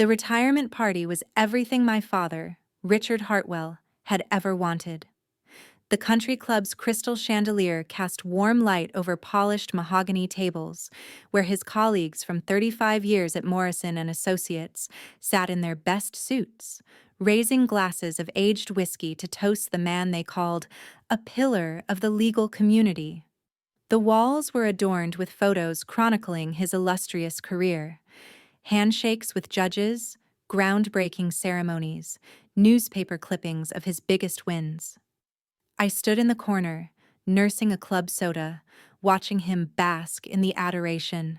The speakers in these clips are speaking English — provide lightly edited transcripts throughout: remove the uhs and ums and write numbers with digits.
The retirement party was everything my father, Richard Hartwell, had ever wanted. The country club's crystal chandelier cast warm light over polished mahogany tables, where his colleagues from 35 years at Morrison and Associates sat in their best suits, raising glasses of aged whiskey to toast the man they called a pillar of the legal community. The walls were adorned with photos chronicling his illustrious career, handshakes with judges, groundbreaking ceremonies, newspaper clippings of his biggest wins. I stood in the corner, nursing a club soda, watching him bask in the adoration.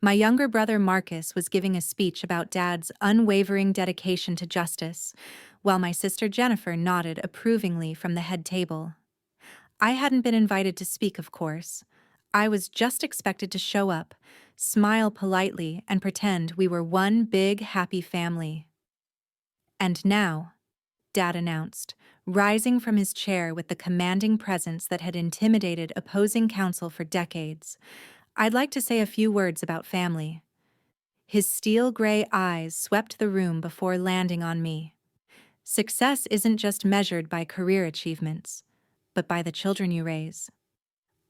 My younger brother Marcus was giving a speech about Dad's unwavering dedication to justice, while my sister Jennifer nodded approvingly from the head table. I hadn't been invited to speak, of course. I was just expected to show up, smile politely, and pretend we were one big, happy family. And now, Dad announced, rising from his chair with the commanding presence that had intimidated opposing counsel for decades, I'd like to say a few words about family. His steel-gray eyes swept the room before landing on me. Success isn't just measured by career achievements, but by the children you raise.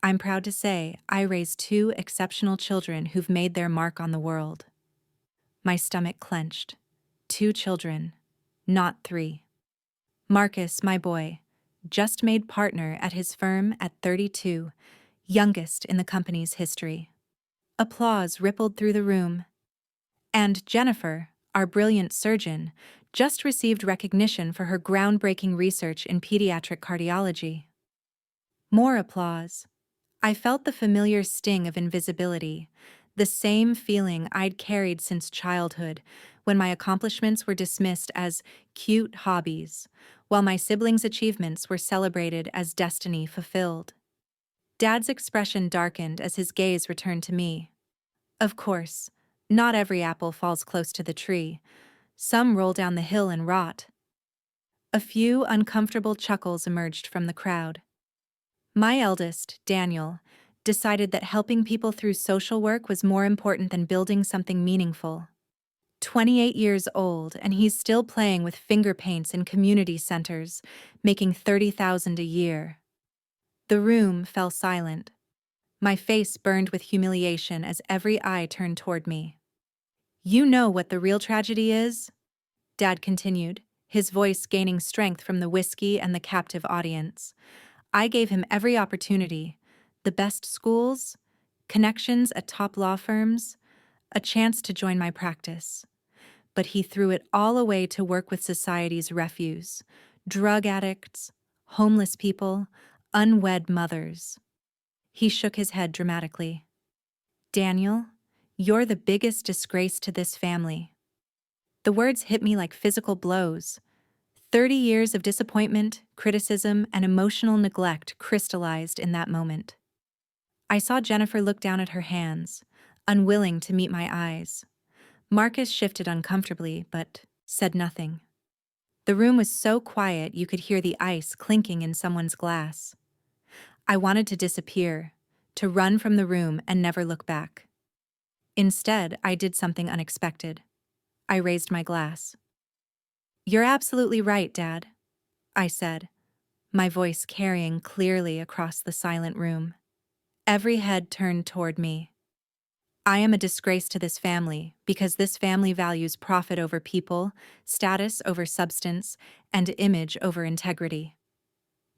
I'm proud to say I raised two exceptional children who've made their mark on the world. My stomach clenched. 2 children, not 3. Marcus, my boy, just made partner at his firm at 32, youngest in the company's history. Applause rippled through the room. And Jennifer, our brilliant surgeon, just received recognition for her groundbreaking research in pediatric cardiology. More applause. I felt the familiar sting of invisibility, the same feeling I'd carried since childhood, when my accomplishments were dismissed as cute hobbies, while my siblings' achievements were celebrated as destiny fulfilled. Dad's expression darkened as his gaze returned to me. Of course, not every apple falls close to the tree. Some roll down the hill and rot. A few uncomfortable chuckles emerged from the crowd. My eldest, Daniel, decided that helping people through social work was more important than building something meaningful. 28 years old, and he's still playing with finger paints in community centers, making $30,000 a year. The room fell silent. My face burned with humiliation as every eye turned toward me. You know what the real tragedy is? Dad continued, his voice gaining strength from the whiskey and the captive audience. I gave him every opportunity, the best schools, connections at top law firms, a chance to join my practice. But he threw it all away to work with society's refuse, drug addicts, homeless people, unwed mothers. He shook his head dramatically. Daniel, you're the biggest disgrace to this family. The words hit me like physical blows. 30 years of disappointment, criticism, and emotional neglect crystallized in that moment. I saw Jennifer look down at her hands, unwilling to meet my eyes. Marcus shifted uncomfortably, but said nothing. The room was so quiet you could hear the ice clinking in someone's glass. I wanted to disappear, to run from the room and never look back. Instead, I did something unexpected. I raised my glass. You're absolutely right, Dad, I said, my voice carrying clearly across the silent room. Every head turned toward me. I am a disgrace to this family because this family values profit over people, status over substance, and image over integrity.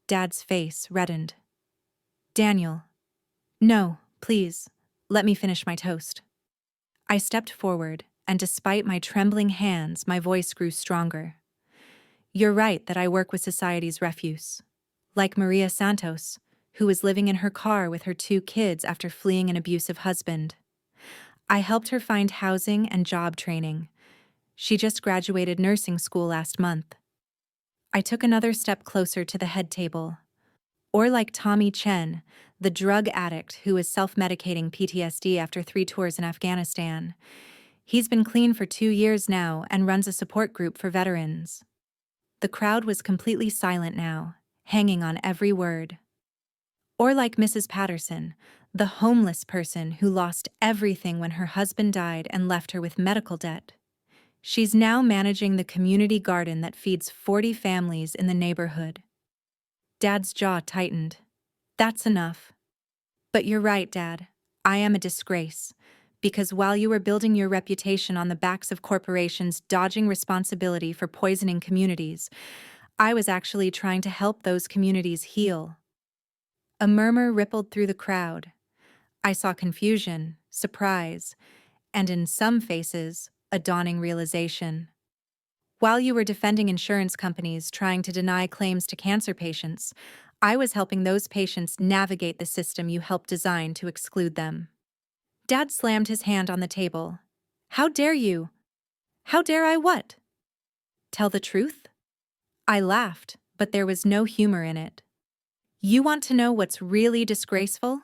Dad's face reddened. Daniel. No, please, let me finish my toast. I stepped forward, and despite my trembling hands, my voice grew stronger. You're right that I work with society's refuse. Like Maria Santos, who was living in her car with her 2 kids after fleeing an abusive husband. I helped her find housing and job training. She just graduated nursing school last month. I took another step closer to the head table. Or like Tommy Chen, the drug addict who is self-medicating PTSD after 3 tours in Afghanistan. He's been clean for 2 years now and runs a support group for veterans. The crowd was completely silent now, hanging on every word. Or like Mrs. Patterson, the homeless person who lost everything when her husband died and left her with medical debt. She's now managing the community garden that feeds 40 families in the neighborhood. Dad's jaw tightened. That's enough. But you're right, Dad. I am a disgrace. Because while you were building your reputation on the backs of corporations dodging responsibility for poisoning communities, I was actually trying to help those communities heal. A murmur rippled through the crowd. I saw confusion, surprise, and in some faces, a dawning realization. While you were defending insurance companies trying to deny claims to cancer patients, I was helping those patients navigate the system you helped design to exclude them. Dad slammed his hand on the table. How dare you? How dare I what? Tell the truth? I laughed, but there was no humor in it. You want to know what's really disgraceful?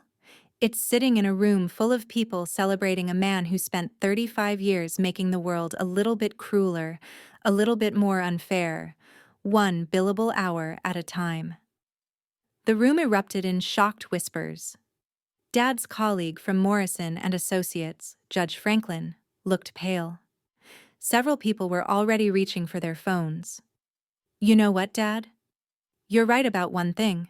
It's sitting in a room full of people celebrating a man who spent 35 years making the world a little bit crueler, a little bit more unfair, one billable hour at a time. The room erupted in shocked whispers. Dad's colleague from Morrison and Associates, Judge Franklin, looked pale. Several people were already reaching for their phones. You know what, Dad? You're right about one thing.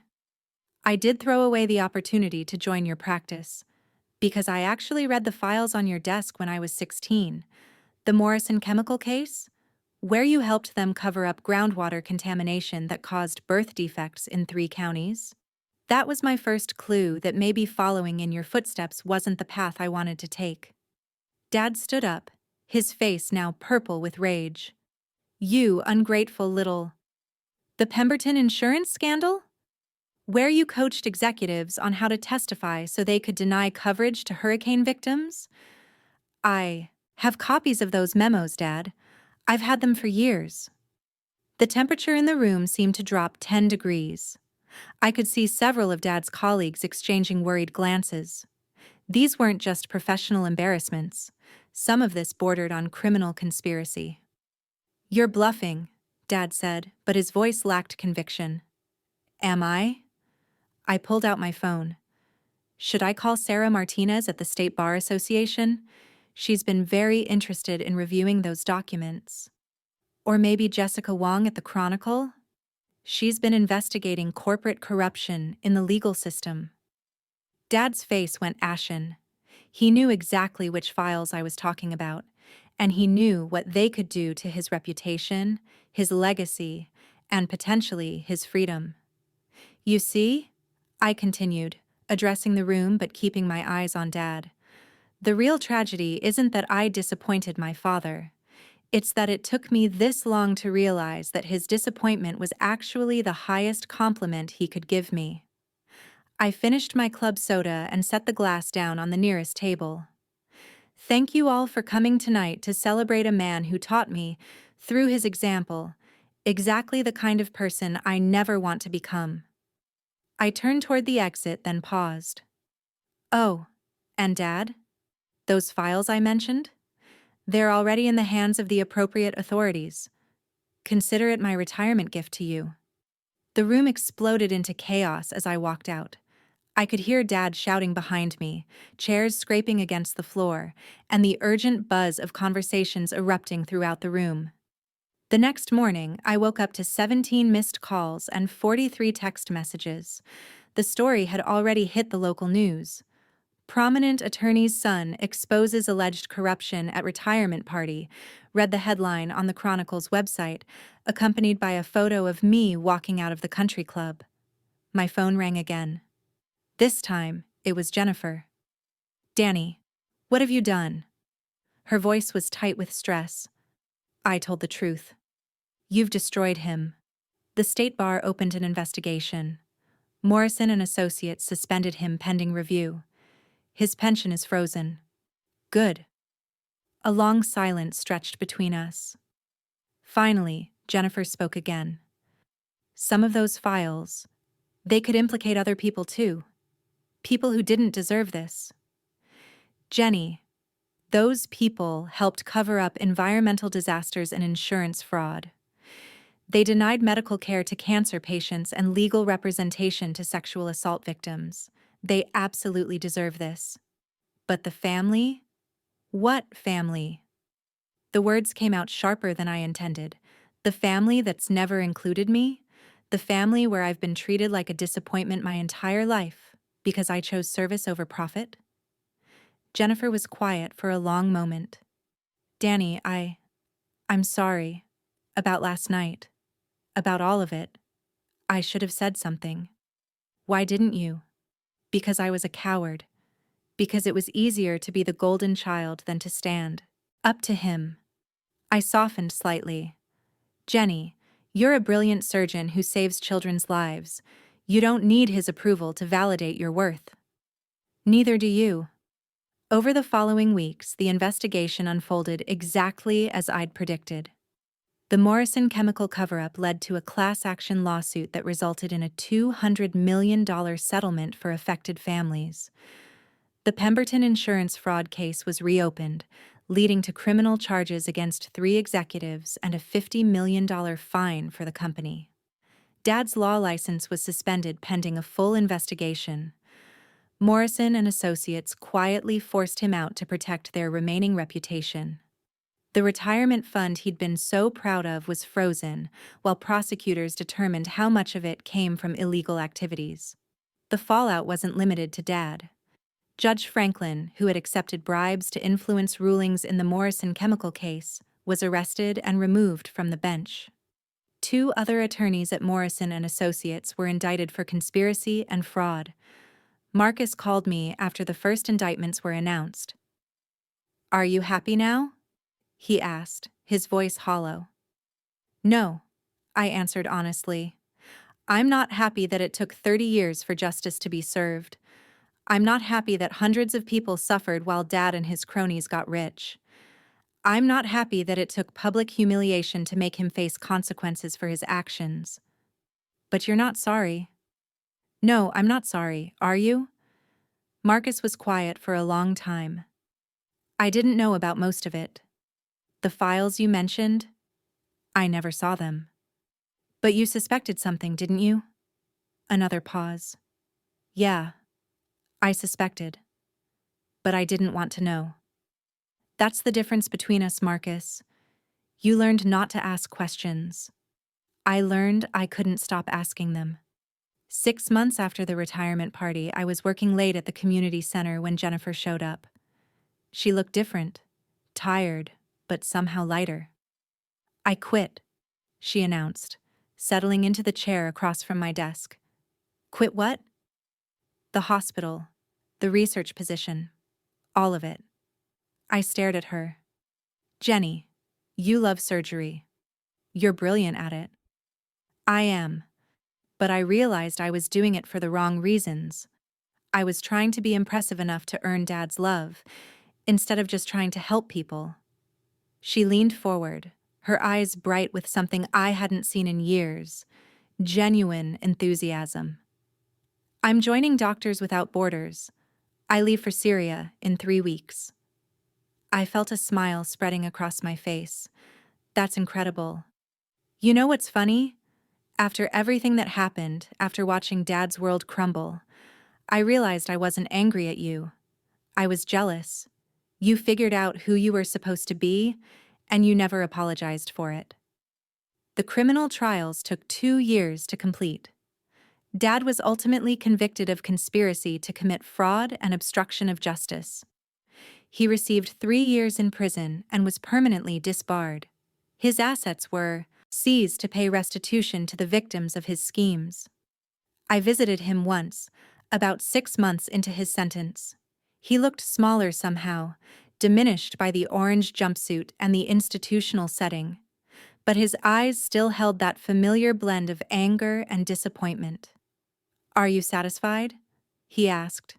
I did throw away the opportunity to join your practice, because I actually read the files on your desk when I was 16. The Morrison chemical case, where you helped them cover up groundwater contamination that caused birth defects in 3 counties. That was my first clue that maybe following in your footsteps wasn't the path I wanted to take. Dad stood up, his face now purple with rage. You ungrateful little... The Pemberton insurance scandal? Where you coached executives on how to testify so they could deny coverage to hurricane victims? I have copies of those memos, Dad. I've had them for years. The temperature in the room seemed to drop 10 degrees. I could see several of Dad's colleagues exchanging worried glances. These weren't just professional embarrassments. Some of this bordered on criminal conspiracy. You're bluffing, Dad said, but his voice lacked conviction. Am I? I pulled out my phone. Should I call Sarah Martinez at the State Bar Association? She's been very interested in reviewing those documents. Or maybe Jessica Wong at the Chronicle? She's been investigating corporate corruption in the legal system. Dad's face went ashen. He knew exactly which files I was talking about, and he knew what they could do to his reputation, his legacy, and potentially his freedom. You see? I continued, addressing the room but keeping my eyes on Dad. The real tragedy isn't that I disappointed my father. It's that it took me this long to realize that his disappointment was actually the highest compliment he could give me. I finished my club soda and set the glass down on the nearest table. Thank you all for coming tonight to celebrate a man who taught me, through his example, exactly the kind of person I never want to become. I turned toward the exit, then paused. Oh, and Dad? Those files I mentioned? They're already in the hands of the appropriate authorities. Consider it my retirement gift to you. The room exploded into chaos as I walked out. I could hear Dad shouting behind me, chairs scraping against the floor, and the urgent buzz of conversations erupting throughout the room. The next morning, I woke up to 17 missed calls and 43 text messages. The story had already hit the local news. Prominent attorney's son exposes alleged corruption at retirement party, read the headline on the Chronicle's website, accompanied by a photo of me walking out of the country club. My phone rang again. This time, it was Jennifer. Danny, what have you done? Her voice was tight with stress. I told the truth. You've destroyed him. The State Bar opened an investigation. Morrison and Associates suspended him pending review. His pension is frozen. Good. A long silence stretched between us. Finally, Jennifer spoke again. Some of those files, they could implicate other people too. People who didn't deserve this. Jenny, those people helped cover up environmental disasters and insurance fraud. They denied medical care to cancer patients and legal representation to sexual assault victims. They absolutely deserve this. But the family? What family? The words came out sharper than I intended. The family that's never included me? The family where I've been treated like a disappointment my entire life because I chose service over profit? Jennifer was quiet for a long moment. Danny, I'm sorry. About last night. About all of it. I should have said something. Why didn't you? Because I was a coward. Because it was easier to be the golden child than to stand up to him. I softened slightly. Jenny, you're a brilliant surgeon who saves children's lives. You don't need his approval to validate your worth. Neither do you. Over the following weeks, the investigation unfolded exactly as I'd predicted. The Morrison chemical cover-up led to a class-action lawsuit that resulted in a $200 million settlement for affected families. The Pemberton insurance fraud case was reopened, leading to criminal charges against 3 executives and a $50 million fine for the company. Dad's law license was suspended pending a full investigation. Morrison and Associates quietly forced him out to protect their remaining reputation. The retirement fund he'd been so proud of was frozen, while prosecutors determined how much of it came from illegal activities. The fallout wasn't limited to Dad. Judge Franklin, who had accepted bribes to influence rulings in the Morrison chemical case, was arrested and removed from the bench. 2 other attorneys at Morrison and Associates were indicted for conspiracy and fraud. Marcus called me after the first indictments were announced. "Are you happy now?" he asked, his voice hollow. "No," I answered honestly. "I'm not happy that it took 30 years for justice to be served. I'm not happy that hundreds of people suffered while Dad and his cronies got rich. I'm not happy that it took public humiliation to make him face consequences for his actions." "But you're not sorry." "No, I'm not sorry, are you?" Marcus was quiet for a long time. "I didn't know about most of it. The files you mentioned? I never saw them." "But you suspected something, didn't you?" Another pause. "Yeah, I suspected. But I didn't want to know." "That's the difference between us, Marcus. You learned not to ask questions. I learned I couldn't stop asking them." 6 months after the retirement party, I was working late at the community center when Jennifer showed up. She looked different, tired, but somehow lighter. "I quit," she announced, settling into the chair across from my desk. "Quit what?" "The hospital, the research position, all of it." I stared at her. "Jenny, you love surgery. You're brilliant at it." "I am. But I realized I was doing it for the wrong reasons. I was trying to be impressive enough to earn Dad's love, instead of just trying to help people." She leaned forward, her eyes bright with something I hadn't seen in years: genuine enthusiasm. "I'm joining Doctors Without Borders. I leave for Syria in 3 weeks." I felt a smile spreading across my face. "That's incredible. You know what's funny? After everything that happened, after watching Dad's world crumble, I realized I wasn't angry at you. I was jealous. You figured out who you were supposed to be, and you never apologized for it." The criminal trials took 2 years to complete. Dad was ultimately convicted of conspiracy to commit fraud and obstruction of justice. He received 3 years in prison and was permanently disbarred. His assets were seized to pay restitution to the victims of his schemes. I visited him once, about 6 months into his sentence. He looked smaller somehow, diminished by the orange jumpsuit and the institutional setting, but his eyes still held that familiar blend of anger and disappointment. "Are you satisfied?" he asked.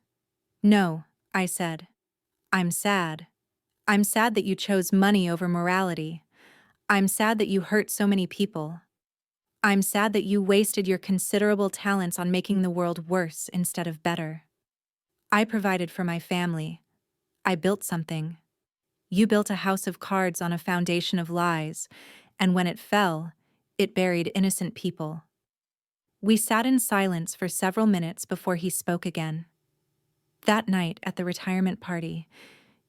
"No," I said. "I'm sad. I'm sad that you chose money over morality. I'm sad that you hurt so many people. I'm sad that you wasted your considerable talents on making the world worse instead of better. I provided for my family. I built something. You built a house of cards on a foundation of lies, and when it fell, it buried innocent people." We sat in silence for several minutes before he spoke again. "That night at the retirement party,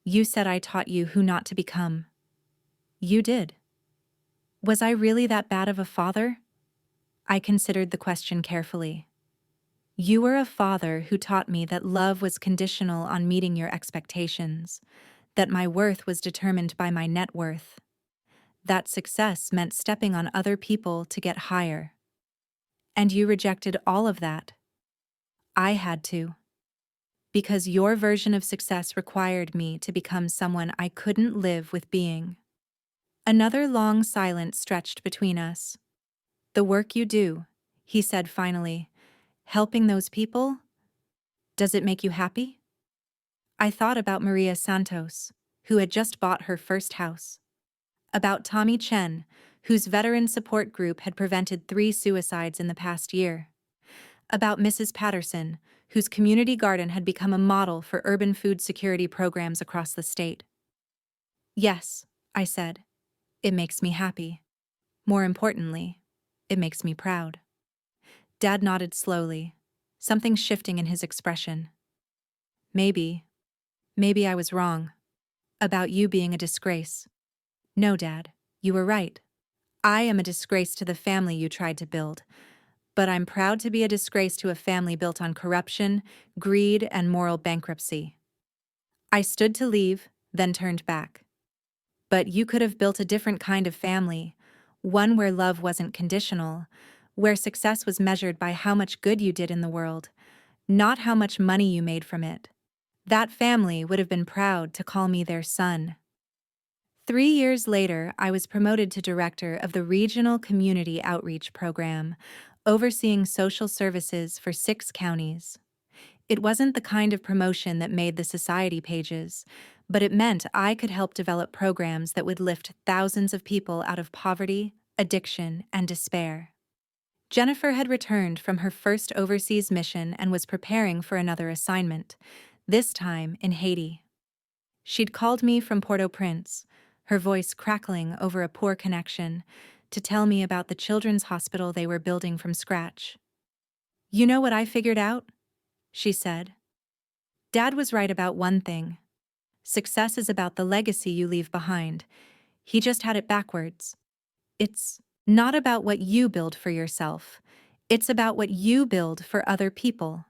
you said I taught you who not to become." You did. Was I really that bad of a father? I considered the question carefully. You were a father who taught me that love was conditional on meeting your expectations, that my worth was determined by my net worth, that success meant stepping on other people to get higher. And you rejected all of that. I had to. Because your version of success required me to become someone I couldn't live with being. Another long silence stretched between us. The work you do, he said finally, helping those people, does it make you happy? I thought about Maria Santos, who had just bought her first house. About Tommy Chen, whose veteran support group had prevented 3 suicides in the past year. About Mrs. Patterson, whose community garden had become a model for urban food security programs across the state. Yes, I said, it makes me happy. More importantly, it makes me proud. Dad nodded slowly, something shifting in his expression. Maybe I was wrong. About you being a disgrace. No, Dad, you were right. I am a disgrace to the family you tried to build, but I'm proud to be a disgrace to a family built on corruption, greed, and moral bankruptcy. I stood to leave, then turned back. But you could have built a different kind of family, one where love wasn't conditional, where success was measured by how much good you did in the world, not how much money you made from it. That family would have been proud to call me their son. 3 years later, I was promoted to director of the Regional Community Outreach Program, overseeing social services for 6 counties. It wasn't the kind of promotion that made the society pages, but it meant I could help develop programs that would lift thousands of people out of poverty, addiction, and despair. Jennifer had returned from her first overseas mission and was preparing for another assignment, this time in Haiti. She'd called me from Port-au-Prince, her voice crackling over a poor connection, to tell me about the children's hospital they were building from scratch. You know what I figured out? She said. Dad was right about one thing. Success is about the legacy you leave behind. He just had it backwards. It's not about what you build for yourself. It's about what you build for other people.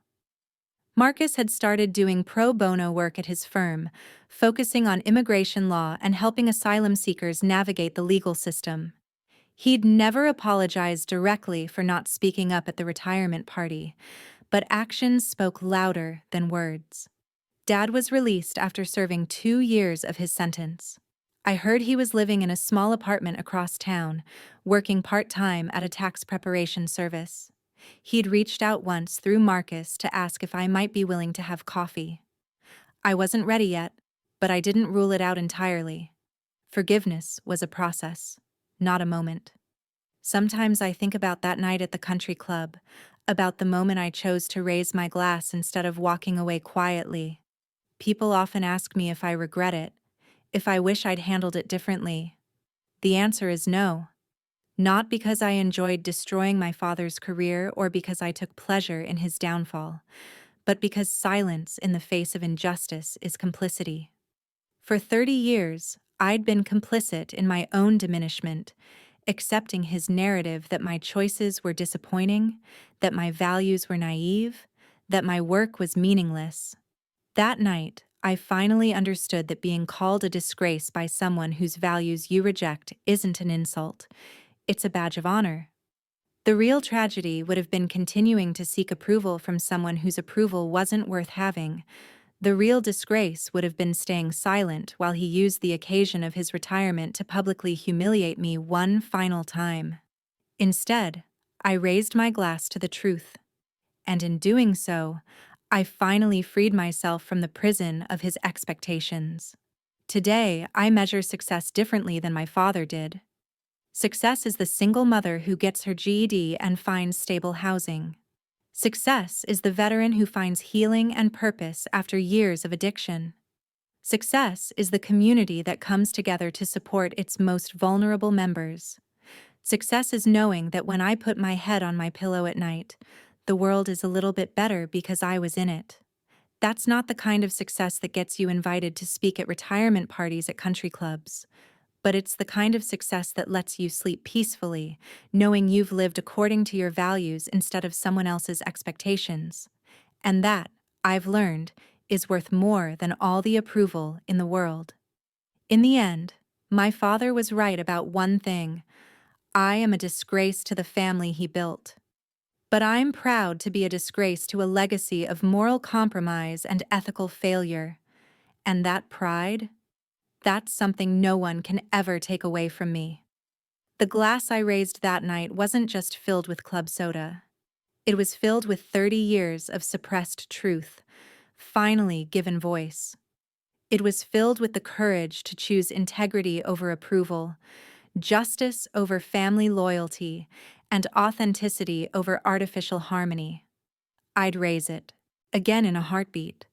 Marcus had started doing pro bono work at his firm, focusing on immigration law and helping asylum seekers navigate the legal system. He'd never apologized directly for not speaking up at the retirement party, but actions spoke louder than words. Dad was released after serving 2 years of his sentence. I heard he was living in a small apartment across town, working part-time at a tax preparation service. He'd reached out once through Marcus to ask if I might be willing to have coffee. I wasn't ready yet, but I didn't rule it out entirely. Forgiveness was a process, not a moment. Sometimes I think about that night at the country club, about the moment I chose to raise my glass instead of walking away quietly. People often ask me if I regret it, if I wish I'd handled it differently. The answer is no. Not because I enjoyed destroying my father's career or because I took pleasure in his downfall, but because silence in the face of injustice is complicity. For 30 years, I'd been complicit in my own diminishment, accepting his narrative that my choices were disappointing, that my values were naive, that my work was meaningless. That night, I finally understood that being called a disgrace by someone whose values you reject isn't an insult. It's a badge of honor. The real tragedy would have been continuing to seek approval from someone whose approval wasn't worth having. The real disgrace would have been staying silent while he used the occasion of his retirement to publicly humiliate me one final time. Instead, I raised my glass to the truth. And in doing so, I finally freed myself from the prison of his expectations. Today, I measure success differently than my father did. Success is the single mother who gets her GED and finds stable housing. Success is the veteran who finds healing and purpose after years of addiction. Success is the community that comes together to support its most vulnerable members. Success is knowing that when I put my head on my pillow at night, the world is a little bit better because I was in it. That's not the kind of success that gets you invited to speak at retirement parties at country clubs, but it's the kind of success that lets you sleep peacefully, knowing you've lived according to your values instead of someone else's expectations. And that, I've learned, is worth more than all the approval in the world. In the end, my father was right about one thing: I am a disgrace to the family he built. But I'm proud to be a disgrace to a legacy of moral compromise and ethical failure. And that pride? That's something no one can ever take away from me. The glass I raised that night wasn't just filled with club soda. It was filled with 30 years of suppressed truth, finally given voice. It was filled with the courage to choose integrity over approval, justice over family loyalty, and authenticity over artificial harmony. I'd raise it, again in a heartbeat,